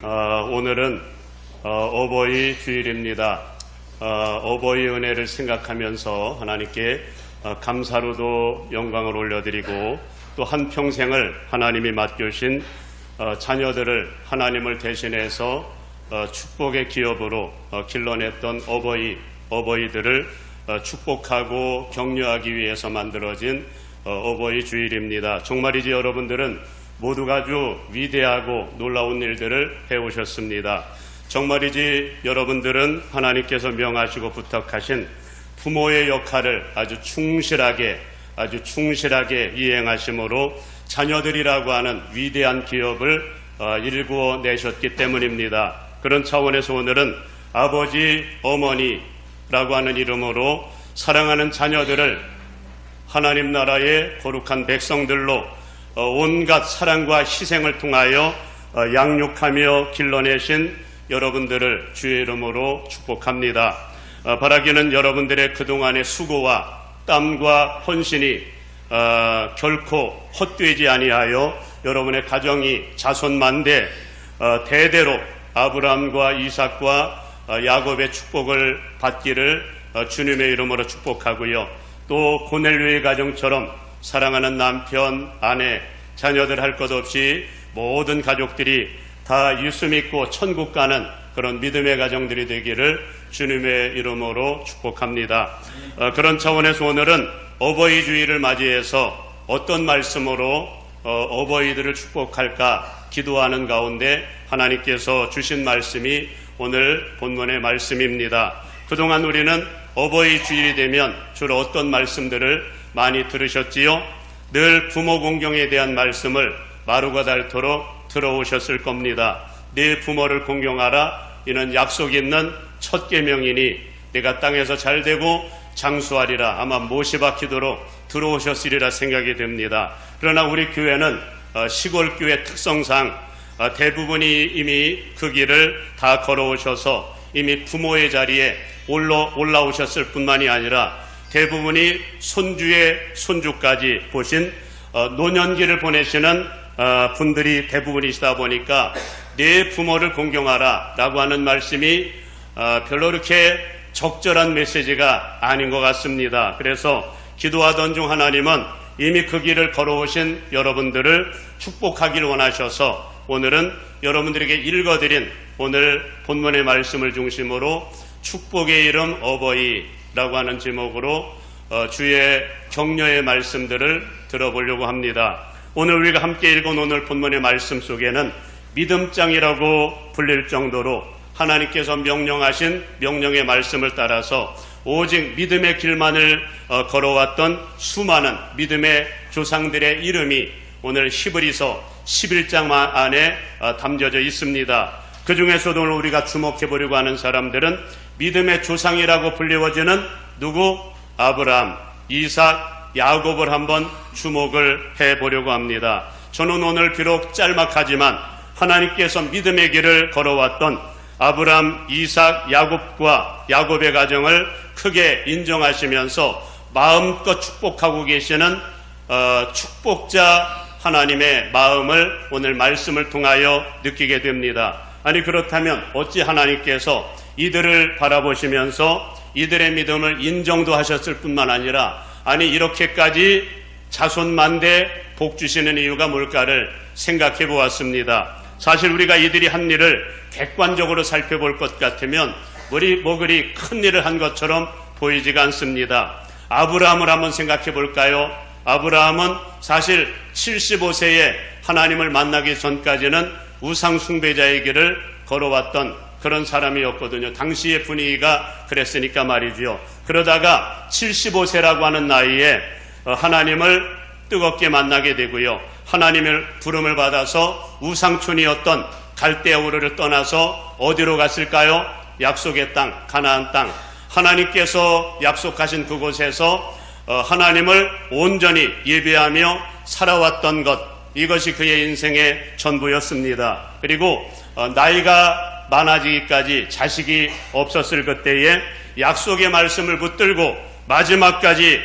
오늘은 어버이 주일입니다. 어버이 은혜를 생각하면서 하나님께 감사로도 영광을 올려드리고 또 한평생을 하나님이 맡겨주신 자녀들을 하나님을 대신해서 축복의 기업으로 길러냈던 어버이들을 축복하고 격려하기 위해서 만들어진 어버이 주일입니다. 정말이지 여러분들은 모두가 아주 위대하고 놀라운 일들을 해오셨습니다. 정말이지 여러분들은 하나님께서 명하시고 부탁하신 부모의 역할을 아주 충실하게 이행하심으로 자녀들이라고 하는 위대한 기업을 일구어내셨기 때문입니다. 그런 차원에서 오늘은 아버지, 어머니라고 하는 이름으로 사랑하는 자녀들을 하나님 나라의 거룩한 백성들로 온갖 사랑과 희생을 통하여 양육하며 길러내신 여러분들을 주의 이름으로 축복합니다. 바라기는 여러분들의 그동안의 수고와 땀과 헌신이 결코 헛되지 아니하여 여러분의 가정이 자손만대 대대로 아브라함과 이삭과 야곱의 축복을 받기를 주님의 이름으로 축복하고요. 또 고넬료의 가정처럼 사랑하는 남편, 아내, 자녀들 할 것 없이 모든 가족들이 다 예수 믿고 천국 가는 그런 믿음의 가정들이 되기를 주님의 이름으로 축복합니다. 그런 차원에서 오늘은 어버이 주일을 맞이해서 어떤 말씀으로 어버이들을 축복할까 기도하는 가운데 하나님께서 주신 말씀이 오늘 본문의 말씀입니다. 그동안 우리는 어버이 주일이 되면 주로 어떤 말씀들을 많이 들으셨지요? 늘 부모 공경에 대한 말씀을 마루가 닳도록 들어오셨을 겁니다. 네 부모를 공경하라. 이는 약속 있는 첫 계명이니 내가 땅에서 잘되고 장수하리라. 아마 모시바 기도로 들어오셨으리라 생각이 됩니다. 그러나 우리 교회는 시골 교회 특성상 대부분이 이미 그 길을 다 걸어오셔서 이미 부모의 자리에 올라오셨을 뿐만이 아니라 대부분이 손주의 손주까지 보신 노년기를 보내시는 분들이 대부분이시다 보니까 내 부모를 공경하라 라고 하는 말씀이 별로 그렇게 적절한 메시지가 아닌 것 같습니다. 그래서 기도하던 중 하나님은 이미 그 길을 걸어오신 여러분들을 축복하기를 원하셔서 오늘은 여러분들에게 읽어드린 오늘 본문의 말씀을 중심으로 축복의 이름 어버이라고 하는 제목으로 주의 격려의 말씀들을 들어보려고 합니다. 오늘 우리가 함께 읽은 오늘 본문의 말씀 속에는 믿음장이라고 불릴 정도로 하나님께서 명령하신 명령의 말씀을 따라서 오직 믿음의 길만을 걸어왔던 수많은 믿음의 조상들의 이름이 오늘 히브리서 11장 안에 담겨져 있습니다. 그 중에서도 오늘 우리가 주목해 보려고 하는 사람들은 믿음의 조상이라고 불리워지는 누구? 아브라함, 이삭, 야곱을 한번 주목을 해보려고 합니다. 저는 오늘 비록 짤막하지만 하나님께서 믿음의 길을 걸어왔던 아브라함, 이삭, 야곱의 가정을 크게 인정하시면서 마음껏 축복하고 계시는 축복자 하나님의 마음을 오늘 말씀을 통하여 느끼게 됩니다. 아니 그렇다면 어찌 하나님께서 이들을 바라보시면서 이들의 믿음을 인정도 하셨을 뿐만 아니라 아니 이렇게까지 자손만대 복 주시는 이유가 뭘까를 생각해 보았습니다. 사실 우리가 이들이 한 일을 객관적으로 살펴볼 것 같으면 뭐 그리 큰 일을 한 것처럼 보이지가 않습니다. 아브라함을 한번 생각해 볼까요? 아브라함은 사실 75세에 하나님을 만나기 전까지는 우상 숭배자의 길을 걸어왔던 그런 사람이었거든요. 당시의 분위기가 그랬으니까 말이죠. 그러다가 75세라고 하는 나이에 하나님을 뜨겁게 만나게 되고요. 하나님의 부름을 받아서 우상촌이었던 갈대아 우르를 떠나서 어디로 갔을까요? 약속의 땅, 가나안 땅. 하나님께서 약속하신 그곳에서 하나님을 온전히 예배하며 살아왔던 것, 이것이 그의 인생의 전부였습니다. 그리고 나이가 많아지기까지 자식이 없었을 그때에 약속의 말씀을 붙들고 마지막까지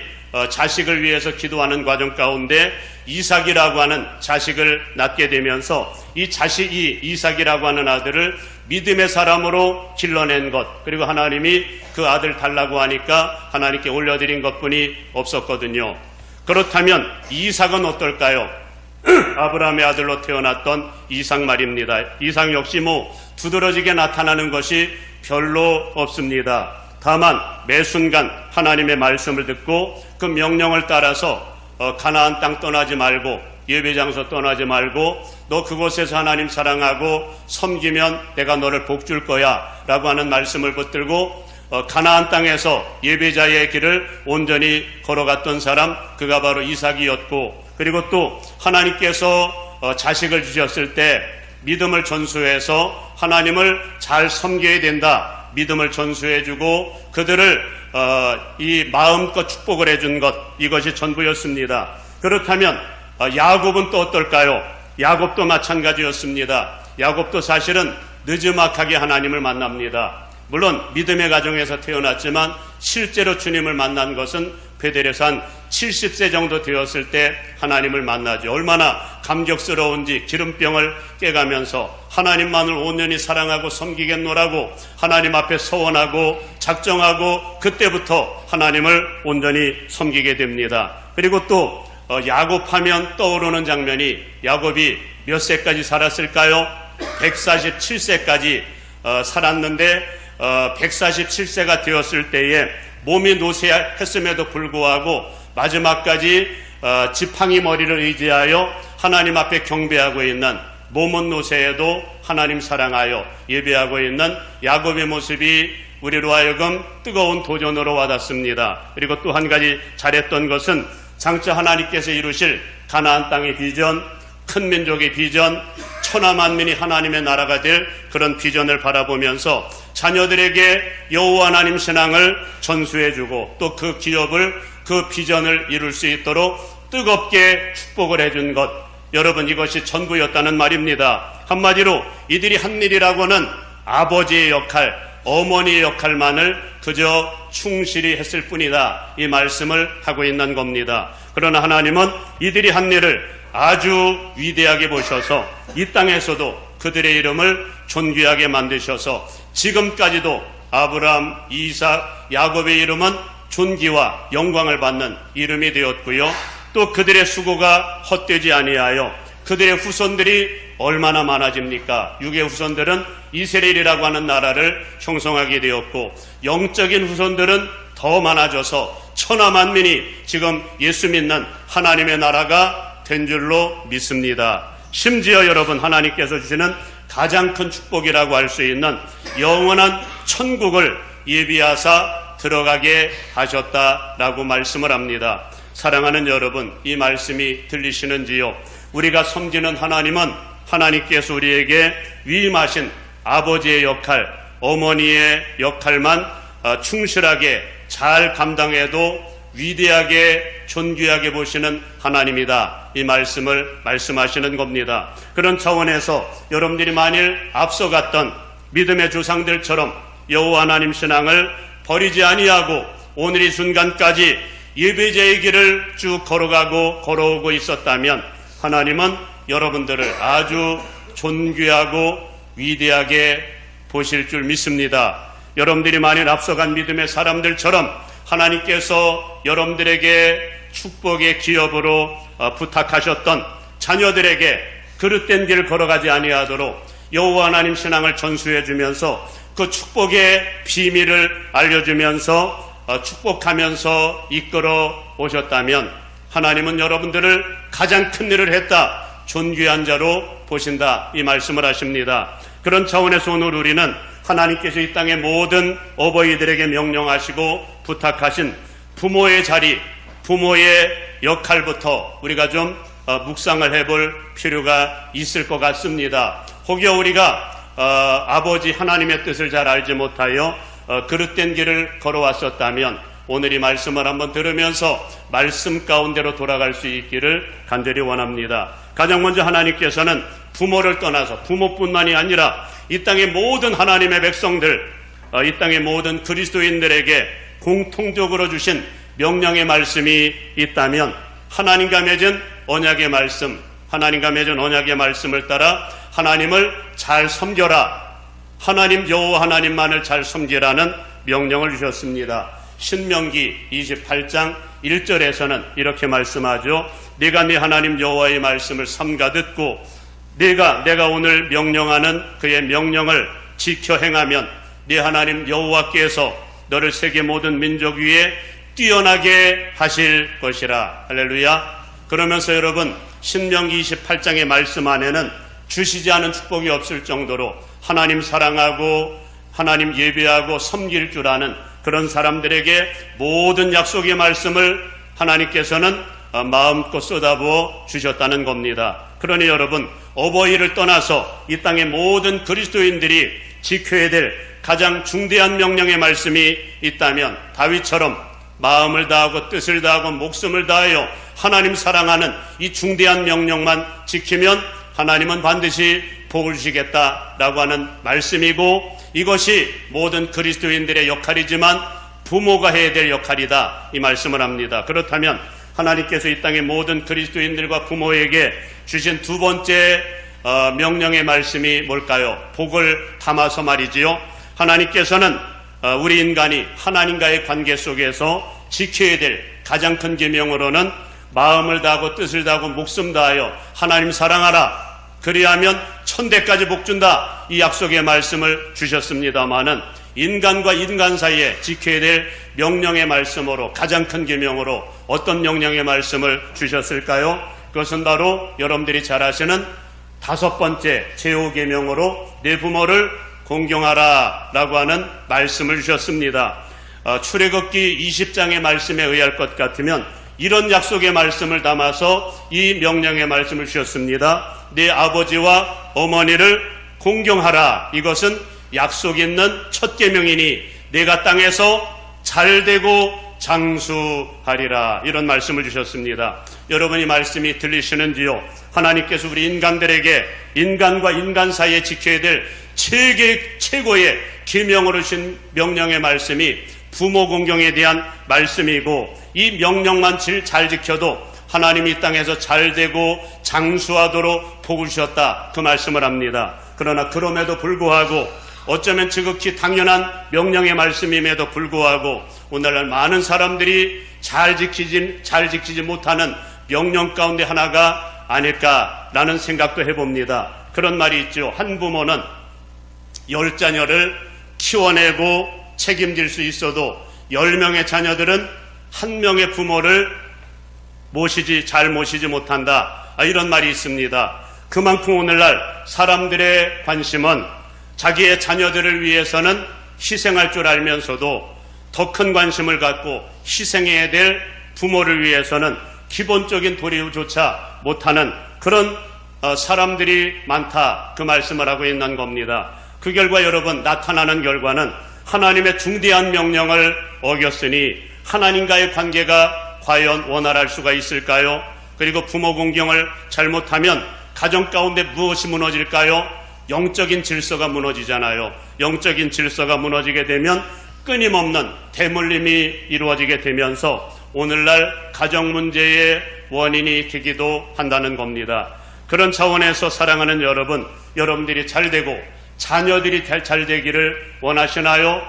자식을 위해서 기도하는 과정 가운데 이삭이라고 하는 자식을 낳게 되면서 이 자식이 이삭이라고 하는 아들을 믿음의 사람으로 길러낸 것, 그리고 하나님이 그 아들 달라고 하니까 하나님께 올려드린 것뿐이 없었거든요. 그렇다면 이삭은 어떨까요? 아브라함의 아들로 태어났던 이삭 말입니다. 이삭 역시 두드러지게 나타나는 것이 별로 없습니다. 다만 매 순간 하나님의 말씀을 듣고 그 명령을 따라서 가나안 땅 떠나지 말고 예배장소 떠나지 말고 너 그곳에서 하나님 사랑하고 섬기면 내가 너를 복 줄 거야 라고 하는 말씀을 붙들고 가나안 땅에서 예배자의 길을 온전히 걸어갔던 사람, 그가 바로 이삭이었고, 그리고 또 하나님께서 자식을 주셨을 때 믿음을 전수해서 하나님을 잘 섬겨야 된다, 믿음을 전수해주고 그들을 이 마음껏 축복을 해준 것, 이것이 전부였습니다. 그렇다면 야곱은 또 어떨까요? 야곱도 마찬가지였습니다. 야곱도 사실은 느지막하게 하나님을 만납니다. 물론 믿음의 가정에서 태어났지만 실제로 주님을 만난 것은 베델에서 한 70세 정도 되었을 때 하나님을 만나죠. 얼마나 감격스러운지 기름병을 깨가면서 하나님만을 온전히 사랑하고 섬기겠노라고 하나님 앞에 서원하고 작정하고 그때부터 하나님을 온전히 섬기게 됩니다. 그리고 또 야곱하면 떠오르는 장면이, 야곱이 몇 세까지 살았을까요? 147세까지 살았는데 147세가 되었을 때에 몸이 노쇠했음에도 불구하고 마지막까지 지팡이 머리를 의지하여 하나님 앞에 경배하고 있는, 몸은 노쇠해도 하나님 사랑하여 예배하고 있는 야곱의 모습이 우리로 하여금 뜨거운 도전으로 와닿습니다. 그리고 또 한 가지 잘했던 것은 장차 하나님께서 이루실 가나안 땅의 비전, 큰 민족의 비전, 천하만민이 하나님의 나라가 될 그런 비전을 바라보면서 자녀들에게 여호와 하나님 신앙을 전수해주고 또 그 기업을, 그 비전을 이룰 수 있도록 뜨겁게 축복을 해준 것, 여러분 이것이 전부였다는 말입니다. 한마디로 이들이 한 일이라고는 아버지의 역할, 어머니의 역할만을 그저 충실히 했을 뿐이다, 이 말씀을 하고 있는 겁니다. 그러나 하나님은 이들이 한 일을 아주 위대하게 보셔서 이 땅에서도 그들의 이름을 존귀하게 만드셔서 지금까지도 아브라함, 이삭, 야곱의 이름은 존귀와 영광을 받는 이름이 되었고요. 또 그들의 수고가 헛되지 아니하여 그들의 후손들이 얼마나 많아집니까? 육의 후손들은 이스라엘이라고 하는 나라를 형성하게 되었고, 영적인 후손들은 더 많아져서 천하만민이 지금 예수 믿는 하나님의 나라가 된 줄로 믿습니다. 심지어 여러분, 하나님께서 주시는 가장 큰 축복이라고 할 수 있는 영원한 천국을 예비하사 들어가게 하셨다라고 말씀을 합니다. 사랑하는 여러분, 이 말씀이 들리시는지요? 우리가 섬기는 하나님은 하나님께서 우리에게 위임하신 아버지의 역할, 어머니의 역할만 충실하게 잘 감당해도 위대하게 존귀하게 보시는 하나님이다, 이 말씀을 말씀하시는 겁니다. 그런 차원에서 여러분들이 만일 앞서갔던 믿음의 조상들처럼 여호와 하나님 신앙을 버리지 아니하고 오늘 이 순간까지 예배자의 길을 쭉 걸어오고 있었다면 하나님은 여러분들을 아주 존귀하고 위대하게 보실 줄 믿습니다. 여러분들이 만일 앞서간 믿음의 사람들처럼 하나님께서 여러분들에게 축복의 기업으로 부탁하셨던 자녀들에게 그릇된 길을 걸어가지 아니하도록 여호와 하나님 신앙을 전수해 주면서 그 축복의 비밀을 알려주면서 축복하면서 이끌어 오셨다면 하나님은 여러분들을 가장 큰 일을 했다, 존귀한 자로 보신다, 이 말씀을 하십니다. 그런 차원에서 오늘 우리는 하나님께서 이 땅의 모든 어버이들에게 명령하시고 부탁하신 부모의 자리, 부모의 역할부터 우리가 좀 묵상을 해볼 필요가 있을 것 같습니다. 혹여 우리가 아버지 하나님의 뜻을 잘 알지 못하여 그릇된 길을 걸어왔었다면 오늘 이 말씀을 한번 들으면서 말씀 가운데로 돌아갈 수 있기를 간절히 원합니다. 가장 먼저 하나님께서는 부모를 떠나서 부모뿐만이 아니라 이 땅의 모든 하나님의 백성들, 이 땅의 모든 그리스도인들에게 공통적으로 주신 명령의 말씀이 있다면 하나님과 맺은 언약의 말씀, 하나님과 맺은 언약의 말씀을 따라 하나님을 잘 섬겨라. 하나님 여호와 하나님만을 잘 섬기라는 명령을 주셨습니다. 신명기 28장 1절에서는 이렇게 말씀하죠. 네가 네 하나님 여호와의 말씀을 삼가 듣고 내가 오늘 명령하는 그의 명령을 지켜 행하면 네 하나님 여호와께서 너를 세계 모든 민족 위에 뛰어나게 하실 것이라. 할렐루야. 그러면서 여러분, 신명기 28장의 말씀 안에는 주시지 않은 축복이 없을 정도로 하나님 사랑하고 하나님 예배하고 섬길 줄 아는 그런 사람들에게 모든 약속의 말씀을 하나님께서는 마음껏 쏟아부어 주셨다는 겁니다. 그러니 여러분, 어버이를 떠나서 이 땅의 모든 그리스도인들이 지켜야 될 가장 중대한 명령의 말씀이 있다면 다윗처럼 마음을 다하고 뜻을 다하고 목숨을 다하여 하나님 사랑하는 이 중대한 명령만 지키면 하나님은 반드시 복을 주시겠다라고 하는 말씀이고, 이것이 모든 그리스도인들의 역할이지만 부모가 해야 될 역할이다, 이 말씀을 합니다. 그렇다면 하나님께서 이 땅의 모든 그리스도인들과 부모에게 주신 두 번째 명령의 말씀이 뭘까요? 복을 담아서 말이지요. 하나님께서는 우리 인간이 하나님과의 관계 속에서 지켜야 될 가장 큰 계명으로는 마음을 다하고 뜻을 다하고 목숨 다하여 하나님 사랑하라. 그리하면 천대까지 복준다. 이 약속의 말씀을 주셨습니다마는 인간과 인간 사이에 지켜야 될 명령의 말씀으로, 가장 큰 계명으로 어떤 명령의 말씀을 주셨을까요? 그것은 바로 여러분들이 잘 아시는 다섯 번째 제오계명으로 내 부모를 공경하라 라고 하는 말씀을 주셨습니다. 출애굽기 20장의 말씀에 의할 것 같으면 이런 약속의 말씀을 담아서 이 명령의 말씀을 주셨습니다. 내 아버지와 어머니를 공경하라. 이것은 약속 있는 첫 계명이니 내가 땅에서 잘되고 장수하리라. 이런 말씀을 주셨습니다. 여러분, 이 말씀이 들리시는지요? 하나님께서 우리 인간들에게 인간과 인간 사이에 지켜야 될 최고의 계명으로 주신 명령의 말씀이 부모 공경에 대한 말씀이고, 이 명령만 잘 지켜도 하나님이 이 땅에서 잘되고 장수하도록 복을 주셨다, 그 말씀을 합니다. 그러나 그럼에도 불구하고 어쩌면 지극히 당연한 명령의 말씀임에도 불구하고 오늘날 많은 사람들이 잘 지키지 못하는 명령 가운데 하나가 아닐까라는 생각도 해봅니다. 그런 말이 있죠. 한 부모는 10자녀를 키워내고 책임질 수 있어도 10명의 자녀들은 한 명의 부모를 잘 모시지 못한다. 이런 말이 있습니다. 그만큼 오늘날 사람들의 관심은 자기의 자녀들을 위해서는 희생할 줄 알면서도 더 큰 관심을 갖고 희생해야 될 부모를 위해서는 기본적인 도리조차 못하는 그런 사람들이 많다, 그 말씀을 하고 있는 겁니다. 그 결과 여러분, 나타나는 결과는 하나님의 중대한 명령을 어겼으니 하나님과의 관계가 과연 원활할 수가 있을까요? 그리고 부모 공경을 잘못하면 가정 가운데 무엇이 무너질까요? 영적인 질서가 무너지잖아요. 영적인 질서가 무너지게 되면 끊임없는 대물림이 이루어지게 되면서 오늘날 가정 문제의 원인이 되기도 한다는 겁니다. 그런 차원에서 사랑하는 여러분, 여러분들이 잘되고 자녀들이 잘되기를 원하시나요?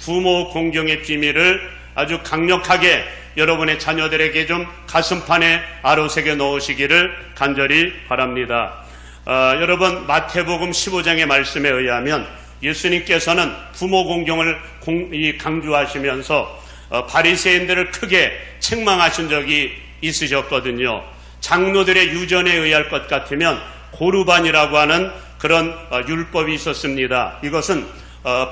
부모 공경의 비밀을 아주 강력하게 여러분의 자녀들에게 좀 가슴판에 아로새겨 넣으시기를 간절히 바랍니다. 여러분, 마태복음 15장의 말씀에 의하면 예수님께서는 부모 공경을 강조하시면서 바리새인들을 크게 책망하신 적이 있으셨거든요. 장로들의 유전에 의할 것 같으면 고르반이라고 하는 그런 율법이 있었습니다. 이것은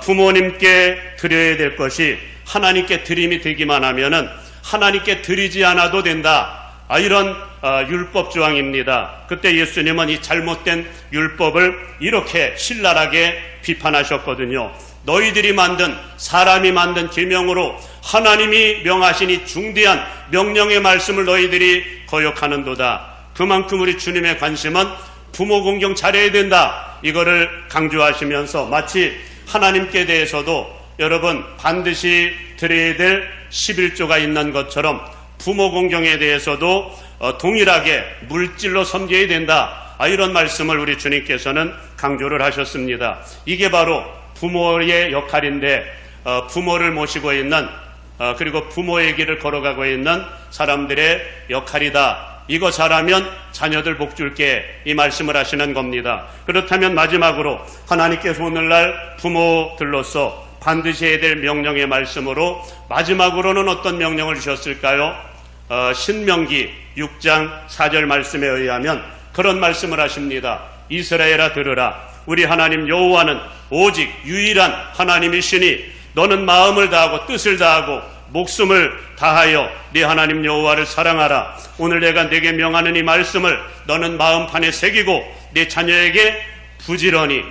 부모님께 드려야 될 것이 하나님께 드림이 되기만 하면은 하나님께 드리지 않아도 된다. 이런 율법 조항입니다. 그때 예수님은 이 잘못된 율법을 이렇게 신랄하게 비판하셨거든요. 너희들이 사람이 만든 계명으로 하나님이 명하신 이 중대한 명령의 말씀을 너희들이 거역하는도다. 그만큼 우리 주님의 관심은 부모 공경 잘해야 된다, 이거를 강조하시면서 마치 하나님께 대해서도 여러분 반드시 드려야 될 11조가 있는 것처럼 부모 공경에 대해서도 동일하게 물질로 섬겨야 된다. 이런 말씀을 우리 주님께서는 강조를 하셨습니다. 이게 바로 부모의 역할인데 부모를 모시고 있는 그리고 부모의 길을 걸어가고 있는 사람들의 역할이다. 이거 잘하면 자녀들 복 줄게, 이 말씀을 하시는 겁니다. 그렇다면 마지막으로 하나님께서 오늘날 부모들로서 반드시 해야 될 명령의 말씀으로 마지막으로는 어떤 명령을 주셨을까요? 신명기 6장 4절 말씀에 의하면 그런 말씀을 하십니다. 이스라엘아 들으라. 우리 하나님 여호와는 오직 유일한 하나님이시니 너는 마음을 다하고 뜻을 다하고 목숨을 다하여 네 하나님 여호와를 사랑하라. 오늘 내가 네게 명하는 이 말씀을 너는 마음판에 새기고 네 자녀에게 부지런히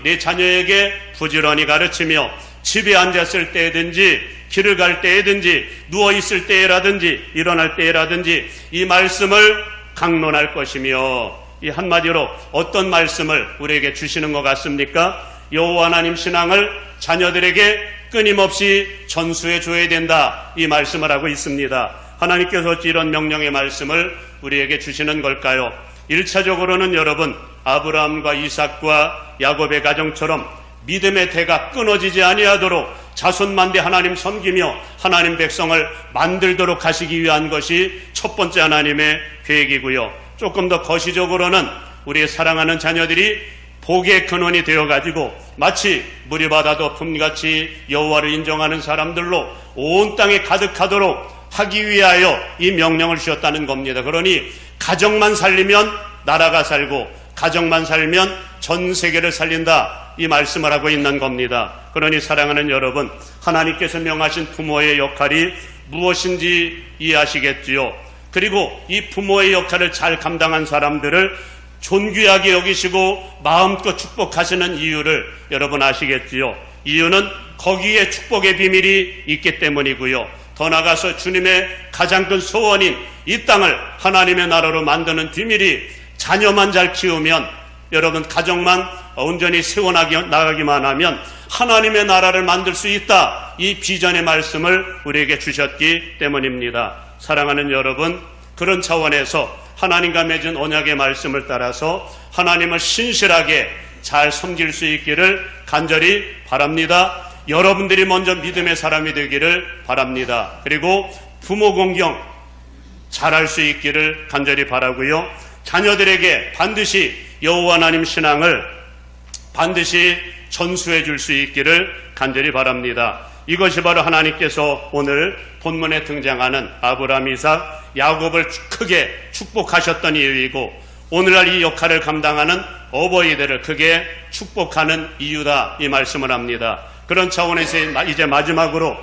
가르치며 집에 앉았을 때든지 길을 갈 때든지 누워있을 때라든지 일어날 때라든지 이 말씀을 강론할 것이며, 이 한마디로 어떤 말씀을 우리에게 주시는 것 같습니까? 여호와 하나님 신앙을 자녀들에게 끊임없이 전수해 줘야 된다, 이 말씀을 하고 있습니다. 하나님께서 어찌 이런 명령의 말씀을 우리에게 주시는 걸까요? 1차적으로는 여러분 아브라함과 이삭과 야곱의 가정처럼 믿음의 대가 끊어지지 아니하도록 자손만대 하나님 섬기며 하나님 백성을 만들도록 하시기 위한 것이 첫 번째 하나님의 계획이고요. 조금 더 거시적으로는 우리의 사랑하는 자녀들이 복의 근원이 되어가지고 마치 물이 바다 덮음같이 여호와를 인정하는 사람들로 온 땅에 가득하도록 하기 위하여 이 명령을 주셨다는 겁니다. 그러니 가정만 살리면 나라가 살고 가정만 살면 전 세계를 살린다, 이 말씀을 하고 있는 겁니다. 그러니 사랑하는 여러분, 하나님께서 명하신 부모의 역할이 무엇인지 이해하시겠지요. 그리고 이 부모의 역할을 잘 감당한 사람들을 존귀하게 여기시고 마음껏 축복하시는 이유를 여러분 아시겠지요. 이유는 거기에 축복의 비밀이 있기 때문이고요. 더 나아가서 주님의 가장 큰 소원인 이 땅을 하나님의 나라로 만드는 비밀이 자녀만 잘 키우면, 여러분 가정만 온전히 세워나가기만 하면 하나님의 나라를 만들 수 있다, 이 비전의 말씀을 우리에게 주셨기 때문입니다. 사랑하는 여러분, 그런 차원에서 하나님과 맺은 언약의 말씀을 따라서 하나님을 신실하게 잘 섬길 수 있기를 간절히 바랍니다. 여러분들이 먼저 믿음의 사람이 되기를 바랍니다. 그리고 부모 공경 잘할 수 있기를 간절히 바라고요. 자녀들에게 반드시 여호와 하나님 신앙을 반드시 전수해 줄 수 있기를 간절히 바랍니다. 이것이 바로 하나님께서 오늘 본문에 등장하는 아브라함, 이삭, 야곱을 크게 축복하셨던 이유이고, 오늘날 이 역할을 감당하는 어버이들을 크게 축복하는 이유다, 이 말씀을 합니다. 그런 차원에서 이제 마지막으로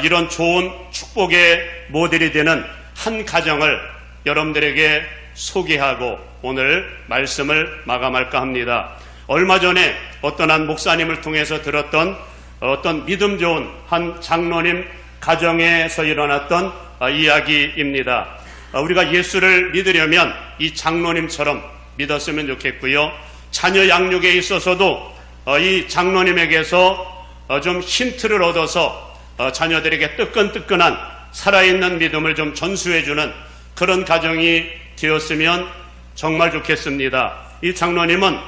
이런 좋은 축복의 모델이 되는 한 가정을 여러분들에게 소개하고 오늘 말씀을 마감할까 합니다. 얼마 전에 어떤 한 목사님을 통해서 들었던 어떤 믿음 좋은 한 장로님 가정에서 일어났던 이야기입니다. 우리가 예수를 믿으려면 이 장로님처럼 믿었으면 좋겠고요. 자녀 양육에 있어서도 이 장로님에게서 좀 힌트를 얻어서 자녀들에게 뜨끈뜨끈한 살아있는 믿음을 좀 전수해주는 그런 가정이 되었으면 정말 좋겠습니다. 이 장로님은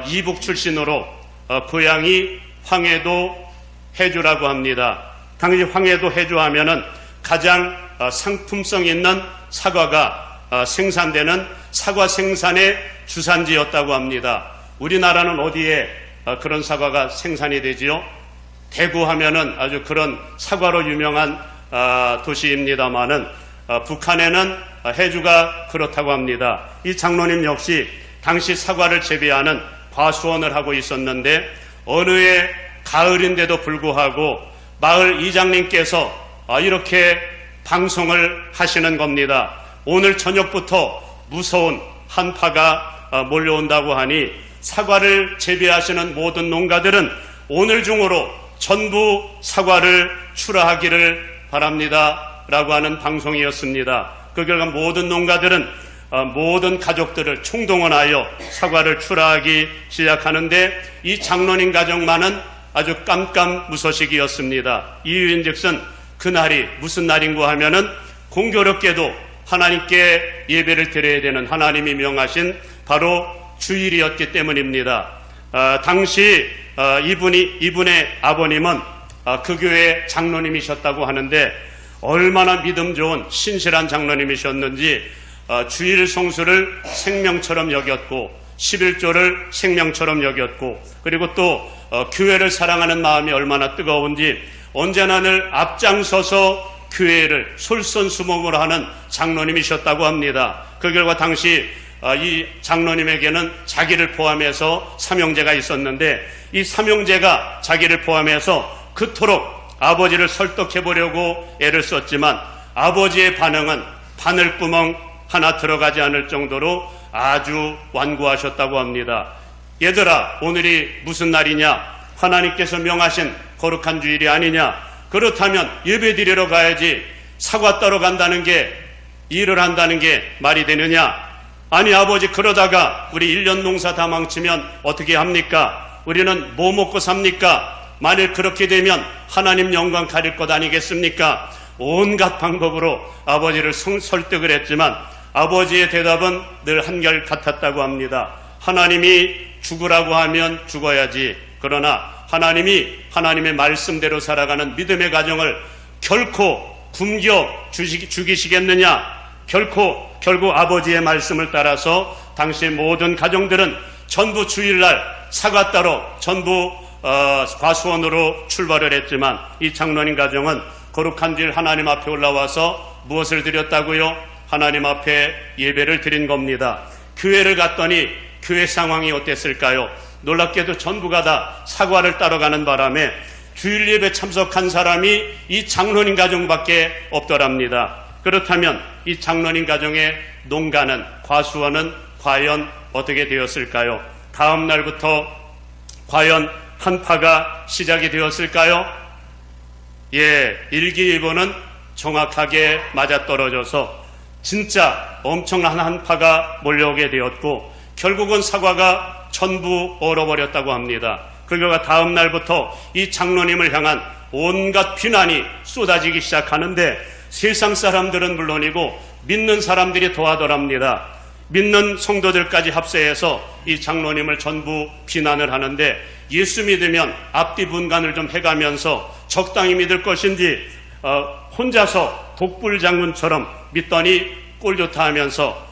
이북 출신으로 고향이 황해도 해주라고 합니다. 당시 황해도 해주 하면은 가장 상품성 있는 사과가 생산되는 사과 생산의 주산지였다고 합니다. 우리나라는 어디에 그런 사과가 생산이 되지요? 대구 하면은 아주 그런 사과로 유명한 도시입니다만은 북한에는 해주가 그렇다고 합니다. 이 장로님 역시 당시 사과를 재배하는 과수원을 하고 있었는데 어느 해 가을인데도 불구하고 마을 이장님께서 이렇게 방송을 하시는 겁니다. 오늘 저녁부터 무서운 한파가 몰려온다고 하니 사과를 재배하시는 모든 농가들은 오늘 중으로 전부 사과를 출하하기를 바랍니다 라고 하는 방송이었습니다. 그 결과 모든 농가들은 모든 가족들을 총동원하여 사과를 출하하기 시작하는데 이 장로님 가정만은 아주 깜깜무소식이었습니다. 이유인즉슨 그날이 무슨 날인고 하면은 공교롭게도 하나님께 예배를 드려야 되는 하나님이 명하신 바로 주일이었기 때문입니다. 당시 이분의 아버님은 그 교회 장로님이셨다고 하는데 얼마나 믿음 좋은 신실한 장로님이셨는지 주일 성수를 생명처럼 여겼고 11조를 생명처럼 여겼고 그리고 또 교회를 사랑하는 마음이 얼마나 뜨거운지 언제나 늘 앞장서서 교회를 솔선수범으로 하는 장로님이셨다고 합니다. 그 결과 당시 이 장로님에게는 자기를 포함해서 삼형제가 있었는데 이 삼형제가 자기를 포함해서 그토록 아버지를 설득해 보려고 애를 썼지만 아버지의 반응은 바늘구멍 하나 들어가지 않을 정도로 아주 완고하셨다고 합니다. 얘들아, 오늘이 무슨 날이냐? 하나님께서 명하신 거룩한 주일이 아니냐? 그렇다면 예배 드리러 가야지 사과 따러 간다는 게, 일을 한다는 게 말이 되느냐? 아니 아버지, 그러다가 우리 1년 농사 다 망치면 어떻게 합니까? 우리는 뭐 먹고 삽니까? 만일 그렇게 되면 하나님 영광 가릴 것 아니겠습니까? 온갖 방법으로 아버지를 설득을 했지만 아버지의 대답은 늘 한결 같았다고 합니다. 하나님이 죽으라고 하면 죽어야지. 그러나 하나님이 하나님의 말씀대로 살아가는 믿음의 가정을 결코 굶겨 죽이시겠느냐? 결국 아버지의 말씀을 따라서 당시의 모든 가정들은 전부 주일날 사과 따러 전부 과수원으로 출발을 했지만 이 장로님 가정은 거룩한 주일 하나님 앞에 올라와서 무엇을 드렸다고요? 하나님 앞에 예배를 드린 겁니다. 교회를 갔더니 교회 상황이 어땠을까요? 놀랍게도 전부가 다 사과를 따러 가는 바람에 주일 예배 참석한 사람이 이 장로님 가정밖에 없더랍니다. 그렇다면 이 장로님 가정의 농가는, 과수원은 과연 어떻게 되었을까요? 다음 날부터 과연 한파가 시작이 되었을까요? 일기예보는 정확하게 맞아떨어져서 진짜 엄청난 한파가 몰려오게 되었고 결국은 사과가 전부 얼어버렸다고 합니다. 그 결과 다음 날부터 이 장로님을 향한 온갖 비난이 쏟아지기 시작하는데 세상 사람들은 물론이고 믿는 사람들이 더하더랍니다. 믿는 성도들까지 합세해서 이 장로님을 전부 비난을 하는데 예수 믿으면 앞뒤 분간을 좀 해가면서 적당히 믿을 것인지 혼자서 독불장군처럼 믿더니 꼴좋다 하면서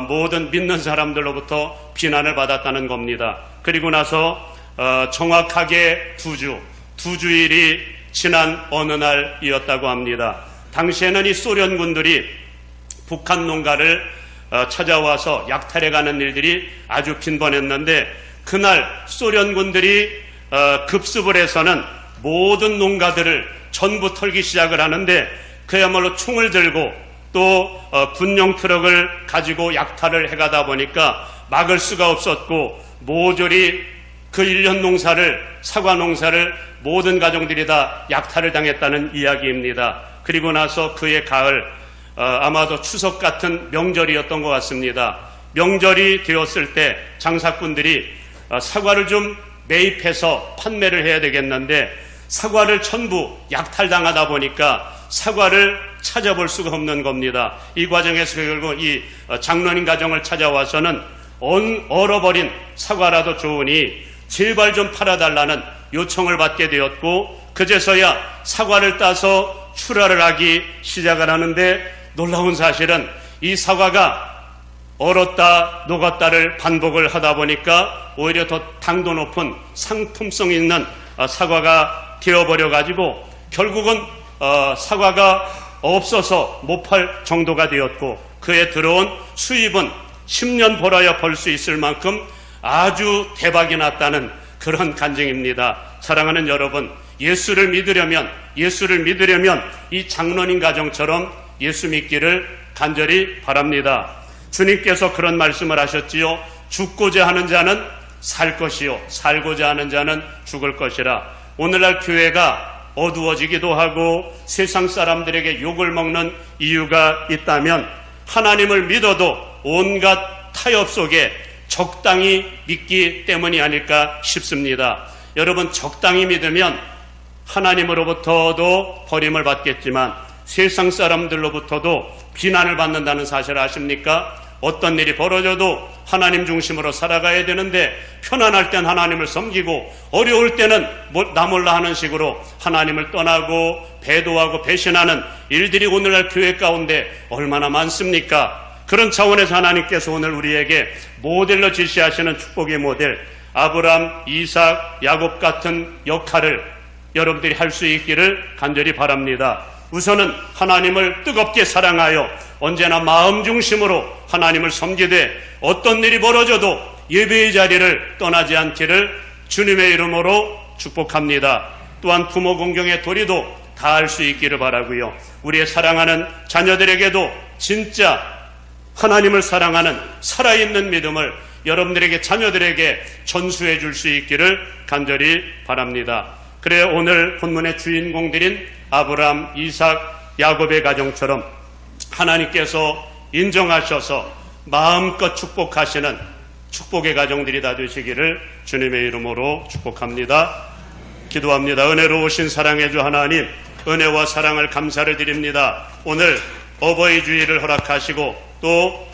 모든 믿는 사람들로부터 비난을 받았다는 겁니다. 그리고 나서 정확하게 두 주일이 지난 어느 날이었다고 합니다. 당시에는 이 소련군들이 북한 농가를 찾아와서 약탈해가는 일들이 아주 빈번했는데 그날 소련군들이 급습을 해서는 모든 농가들을 전부 털기 시작을 하는데 그야말로 총을 들고 또 군용 트럭을 가지고 약탈을 해가다 보니까 막을 수가 없었고 모조리 그 1년 농사를, 사과 농사를 모든 가정들이 다 약탈을 당했다는 이야기입니다. 그리고 나서 그해 가을 아마도 추석 같은 명절이었던 것 같습니다. 명절이 되었을 때 장사꾼들이 사과를 좀 매입해서 판매를 해야 되겠는데 사과를 전부 약탈당하다 보니까 사과를 찾아볼 수가 없는 겁니다. 이 과정에서 결국 이 장로님 가정을 찾아와서는 얼어버린 사과라도 좋으니 제발 좀 팔아달라는 요청을 받게 되었고 그제서야 사과를 따서 출하를 하기 시작을 하는데 놀라운 사실은 이 사과가 얼었다 녹았다를 반복을 하다 보니까 오히려 더 당도 높은 상품성 있는 사과가 되어버려가지고 결국은 사과가 없어서 못 팔 정도가 되었고 그에 들어온 수입은 10년 벌어야 벌 수 있을 만큼 아주 대박이 났다는 그런 간증입니다. 사랑하는 여러분, 예수를 믿으려면 이 장로님 가정처럼 예수 믿기를 간절히 바랍니다. 주님께서 그런 말씀을 하셨지요. 죽고자 하는 자는 살 것이요 살고자 하는 자는 죽을 것이라. 오늘날 교회가 어두워지기도 하고 세상 사람들에게 욕을 먹는 이유가 있다면 하나님을 믿어도 온갖 타협 속에 적당히 믿기 때문이 아닐까 싶습니다. 여러분 적당히 믿으면 하나님으로부터도 버림을 받겠지만 세상 사람들로부터도 비난을 받는다는 사실을 아십니까? 어떤 일이 벌어져도 하나님 중심으로 살아가야 되는데 편안할 땐 하나님을 섬기고 어려울 때는 나 몰라 하는 식으로 하나님을 떠나고 배도하고 배신하는 일들이 오늘날 교회 가운데 얼마나 많습니까? 그런 차원에서 하나님께서 오늘 우리에게 모델로 제시하시는 축복의 모델 아브람, 이삭, 야곱 같은 역할을 여러분들이 할 수 있기를 간절히 바랍니다. 우선은 하나님을 뜨겁게 사랑하여 언제나 마음 중심으로 하나님을 섬기되 어떤 일이 벌어져도 예배의 자리를 떠나지 않기를 주님의 이름으로 축복합니다. 또한 부모 공경의 도리도 다할 수 있기를 바라고요. 우리의 사랑하는 자녀들에게도 진짜 하나님을 사랑하는 살아있는 믿음을 여러분들에게 자녀들에게 전수해 줄 수 있기를 간절히 바랍니다. 그래 오늘 본문의 주인공들인 아브람, 이삭, 야곱의 가정처럼 하나님께서 인정하셔서 마음껏 축복하시는 축복의 가정들이 다 되시기를 주님의 이름으로 축복합니다. 기도합니다. 은혜로우신 사랑의 주 하나님, 은혜와 사랑을 감사를 드립니다. 오늘 어버이 주일을 허락하시고 또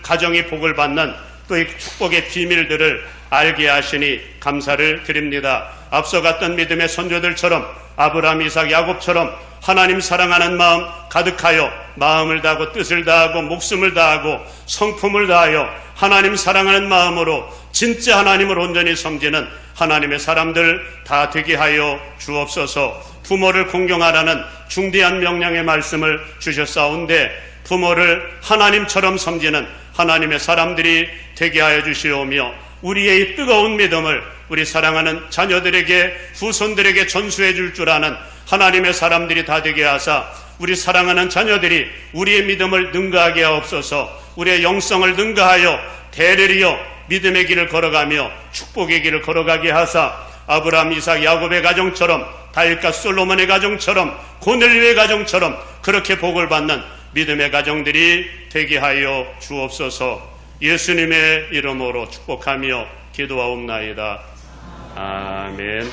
가정이 복을 받는 또 이 축복의 비밀들을 알게 하시니 감사를 드립니다. 앞서 갔던 믿음의 선조들처럼 아브람, 이삭, 야곱처럼 하나님 사랑하는 마음 가득하여 마음을 다하고 뜻을 다하고 목숨을 다하고 성품을 다하여 하나님 사랑하는 마음으로 진짜 하나님을 온전히 섬기는 하나님의 사람들 다 되게 하여 주옵소서. 부모를 공경하라는 중대한 명령의 말씀을 주셨사온데 부모를 하나님처럼 섬기는 하나님의 사람들이 되게 하여 주시오며 우리의 이 뜨거운 믿음을 우리 사랑하는 자녀들에게 후손들에게 전수해 줄 줄 아는 하나님의 사람들이 다 되게 하사 우리 사랑하는 자녀들이 우리의 믿음을 능가하게 하옵소서. 우리의 영성을 능가하여 대를 이어 믿음의 길을 걸어가며 축복의 길을 걸어가게 하사 아브람, 이삭, 야곱의 가정처럼 다윗과 솔로몬의 가정처럼 고넬료의 가정처럼 그렇게 복을 받는 믿음의 가정들이 되게 하여 주옵소서. 예수님의 이름으로 축복하며 기도하옵나이다. 아멘.